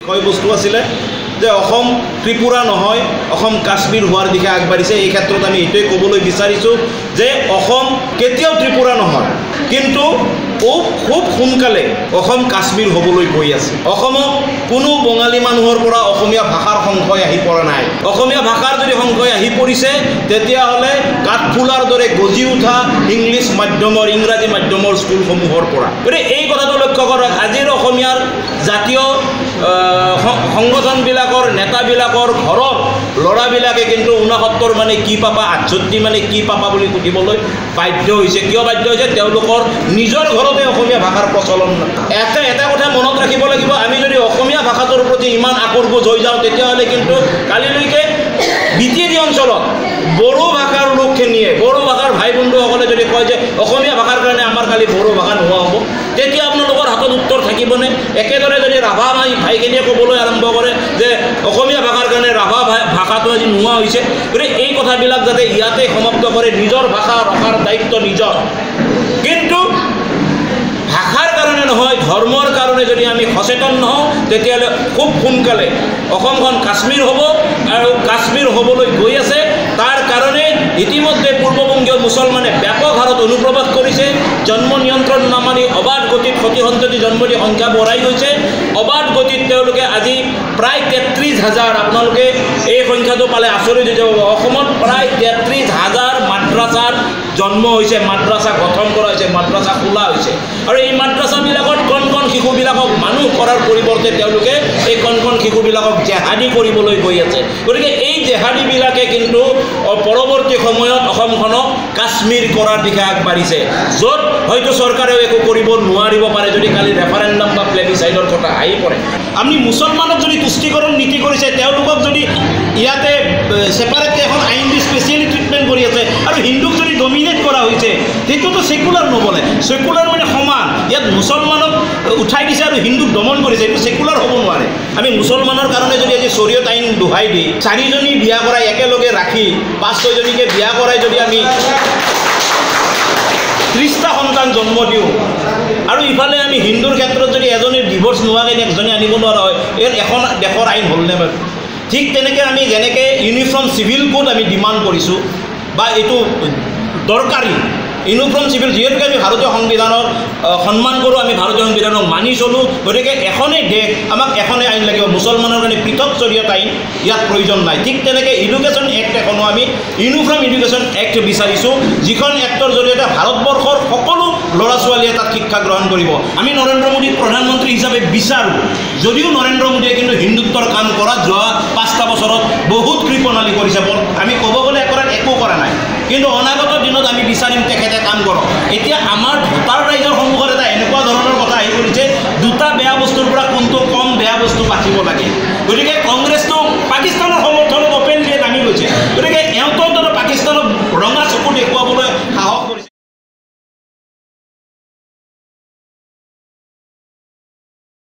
বস্তু আছিলে যে অসম ত্ৰিপুৰা নহয়, অসম কাশ্মীৰ হোৱাৰ দিশে আগবাঢ়িছে। এই ক্ষেত্ৰত আমি এইটোৱে ক'বলৈ বিচাৰিছোঁ যে অসম কেতিয়াও ত্ৰিপুৰা নহয়, কিন্তু খুব সোনকালে অসম কাশ্মীৰ হ'বলৈ গৈ আছে। অসমত কোনো বঙালী মানুহৰ পৰা অসমীয়া ভাষাৰ সংশয় আহি পৰা নাই। অসমীয়া ভাষাৰ যদি সংশয় আহি পৰিছে তেতিয়াহ'লে কাঠফুলাৰ দৰে গজি উঠা ইংলিছ মাধ্যমৰ, ইংৰাজী মাধ্যমৰ স্কুলসমূহৰ পৰা। গতিকে এই কথাটো লক্ষ্য কৰক, আজিৰ অসমীয়াৰ জাতীয় সংগঠনবিলাকৰ নেতাবিলাকৰ ঘৰৰ ল'ৰাবিলাকে কিন্তু 69 মানে কি পাবা, 68 মানে কি পাবা বুলি সুধিবলৈ বাধ্য হৈছে। কিয় বাধ্য হৈছে? তেওঁলোকৰ নিজৰ ঘৰতে অসমীয়া ভাষাৰ প্ৰচলন নাই। এটা কথা মনত ৰাখিব লাগিব, আমি যদি অসমীয়া ভাষাটোৰ প্ৰতি ইমান আকৰ্ষিত হৈ যাওঁ তেতিয়াহ'লে কিন্তু কালিলৈকে বিটিডি অঞ্চলত বড়ো ভাষাৰ লোকখিনিয়ে, বড়ো ভাষাৰ ভাই বন্ধুসকলে যদি কয় যে অসমীয়া ভাষাৰ কাৰণে আমাৰ কালি বড়ো ভাষা নোহোৱা হ'ব, তেতিয়া আপোনালোকৰ হাতত উত্তৰ থাকিবনে? একেদৰে যদি ৰাভা ভাইখিনিয়ে ক'বলৈ আৰম্ভ কৰে যে অসমীয়া ভাষাৰ কাৰণে ৰাভা ভাষাটো আজি নোহোৱা হৈছে, গতিকে এই কথাবিলাক যাতে ইয়াতে সমাপ্ত কৰে। নিজৰ ভাষা ৰখাৰ দায়িত্ব নিজৰ, কিন্তু ভাষাৰ কাৰণে নহয়, ধৰ্মৰ কাৰণে যদি আমি সচেতন নহওঁ তেতিয়াহ'লে খুব সোনকালে অসমখন কাশ্মীৰ হ'ব, আৰু কাশ্মীৰ হ'বলৈ গৈ আছে। তাৰ কাৰণে ইতিমধ্যে পূৰ্ববংগীয় মুছলমানে ব্যাপক হাৰত অনুপ্ৰৱেশ কৰিছে। জন্ম নিয়ন্ত্ৰণ নামানি অবাধ গতিত সতি সন্ততি জন্ম দি সংখ্যা বঢ়াই গৈছে। অবাধ গতিত তেওঁলোকে আজি প্ৰায় 33,000, আপোনালোকে এই সংখ্যাটো পালে আচৰিত হৈ যাব, অসমত প্ৰায় 33,000 মাদ্ৰাছাৰ জন্ম হৈছে, মাদ্ৰাছা গঠন কৰা হৈছে, মাদ্ৰাছা খোলা হৈছে। আৰু এই মাদ্ৰাছাবিলাকত কণ কণ শিশুবিলাকক মানুহ কৰাৰ পৰিৱৰ্তে তেওঁলোকে এই কণ কণ শিশুবিলাকক জেহাদী কৰিবলৈ গৈ আছে। গতিকে এই জেহাদীবিলাকে কিন্তু পৰৱৰ্তী সময়ত অসমখনক কাশ্মীৰ কৰাৰ দিশে আগবাঢ়িছে, য'ত হয়তো চৰকাৰেও একো কৰিব নোৱাৰিব পাৰে যদি কালি ৰেফাৰেণ্ডাম বা প্লেবিচাইডৰ কথা আহি পৰে। আপুনি মুছলমানক যদি তুষ্টিকৰণ নীতি কৰিছে, তেওঁলোকক যদি ইয়াতে ছেপাৰেটকৈ এখন আইন দি স্পেচিয়েলি ট্ৰিটমেণ্ট কৰি আছে, আৰু হিন্দুক যদি ডমিনেট কৰা হৈছে, সেইটোতো ছেকুলাৰ নবলে। ছেকুলাৰ মানে সমান, ইয়াত মুছলমানক উঠাই দিছে আৰু হিন্দুক দমন কৰিছে, এইটো ছেকুলাৰ হ'ব নোৱাৰে। আমি মুছলমানৰ কাৰণে যদি আজি শৰীয়ত আইন দোহাই দি 4জনী বিয়া কৰাই একেলগে ৰাখি 5-6জনীকে বিয়া কৰাই যদি আমি 30টা সন্তান জন্ম দিওঁ, আৰু ইফালে আমি হিন্দুৰ ক্ষেত্ৰত যদি এজনীৰ ডিভৰ্চ নোহোৱাকৈ একজনী আনিব নোৱাৰা হয়, ইয়াত এখন দেশৰ আইন হ'লনে বাৰু? ঠিক তেনেকৈ আমি যেনেকৈ ইউনিফৰ্ম চিভিল কোড আমি ডিমাণ্ড কৰিছোঁ, বা এইটো দৰকাৰী ইউনিফৰ্ম চিভিল, যিহেতুকে আমি ভাৰতীয় সংবিধানৰ সন্মান কৰোঁ, আমি ভাৰতীয় সংবিধানক মানি চলোঁ, গতিকে এখনেই দেশ, আমাক এখনেই আইন লাগিব। মুছলমানৰ কাৰণে পৃথক শৰীয়ত আইন ইয়াত প্ৰয়োজন নাই। ঠিক তেনেকৈ এডুকেশ্যন এক্ট এখনো আমি ইউনিফৰ্ম এডুকেশ্যন এক্ট বিচাৰিছোঁ, যিখন এক্টৰ জৰিয়তে ভাৰতবৰ্ষৰ সকলো ল'ৰা ছোৱালীয়ে তাত শিক্ষা গ্ৰহণ কৰিব। আমি নৰেন্দ্ৰ মোদীক প্ৰধানমন্ত্ৰী হিচাপে বিচাৰোঁ, যদিও নৰেন্দ্ৰ মোদীয়ে কিন্তু হিন্দুত্বৰ কাম কৰা যোৱা 5টা বছৰত বহুত কৃপণালী কৰিছে। আমি ক'ব গ'লে একো কৰা নাই, কিন্তু অনাগত দিনত আমি বিচাৰিম তেখেতে কাম কৰক। এতিয়া আমাৰ ভোটাৰ ৰাইজৰ সন্মুখত এটা এনেকুৱা ধৰণৰ কথা আহি পৰিছে, দুটা বেয়া বস্তুৰ পৰা কোনটো কম বেয়া বস্তু বাচিব লাগে। গতিকে কংগ্ৰেছটো পাকিস্তানৰ সমৰ্থনত অপেনলি নামি গৈছে। গতিকে